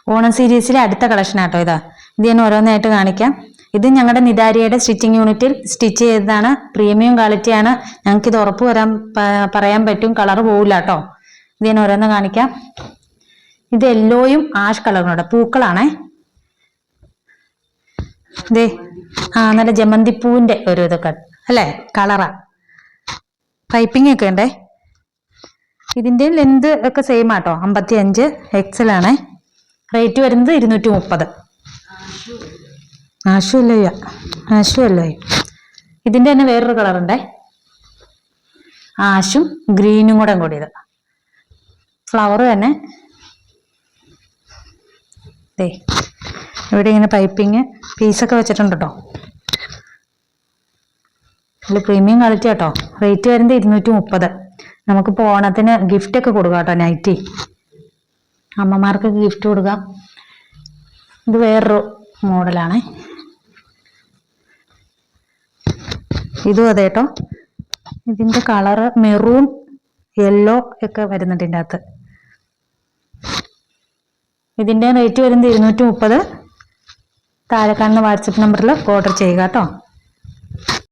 ഓണം സീരീസിലെ അടുത്ത കളക്ഷൻ ആട്ടോ ഇതാ. ഇത് ഞാൻ ഓരോന്നായിട്ട് കാണിക്കാം. ഇത് ഞങ്ങളുടെ നിതാരിയുടെ സ്റ്റിച്ചിങ് യൂണിറ്റിൽ സ്റ്റിച്ച് ചെയ്തതാണ്. പ്രീമിയം ക്വാളിറ്റിയാണ്. ഞങ്ങൾക്ക് ഇത് ഉറപ്പ് പറയാൻ പറ്റും, കളർ പോവില്ല കേട്ടോ. ഇത് ഞാൻ ഓരോന്ന് കാണിക്കാം. ഇത് യെല്ലോയും ആഷ് കളറിനോടെ പൂക്കളാണേ. ഇതേ നല്ല ജമന്തിപ്പൂവിന്റെ ഒരു ഇതൊക്കെ അല്ലേ, കളറാ. പൈപ്പിംഗ് ഒക്കെ ഉണ്ടേ. ഇതിന്റെ ലെന്ത് ഒക്കെ സെയിം ആട്ടോ, 55 XL ആണേ. റേറ്റ് വരുന്നത് 230. ആഷു അല്ലോ. ഇതിന്റെ തന്നെ വേറൊരു കളർ ഉണ്ടേ, ആഷും ഗ്രീനും കൂടെ കൂടിയത്. ഫ്ലവർ തന്നെ ഇവിടെ ഇങ്ങനെ പൈപ്പിങ് പീസൊക്കെ വെച്ചിട്ടുണ്ട് കേട്ടോ. ഇതിൽ പ്രീമിയം ക്വാളിറ്റി കേട്ടോ. റേറ്റ് വരുന്നത് 230. നമുക്കിപ്പോൾ ഓണത്തിന് ഗിഫ്റ്റ് ഒക്കെ കൊടുക്കാം കേട്ടോ. നൈറ്റി അമ്മമാർക്ക് ഗിഫ്റ്റ് കൊടുക്കാം. ഇത് വേറൊരു മോഡലാണേ. ഇതും അതെ കേട്ടോ. ഇതിന്റെ കളറ് മെറൂൺ യെല്ലോ ഒക്കെ വരുന്നുണ്ട് ഇതിൻ്റെ അകത്ത്. ഇതിന്റെ റേറ്റ് വരുന്നത് 230. താഴെ കാണുന്ന വാട്സപ്പ് നമ്പറിൽ ഓർഡർ ചെയ്യുക കേട്ടോ.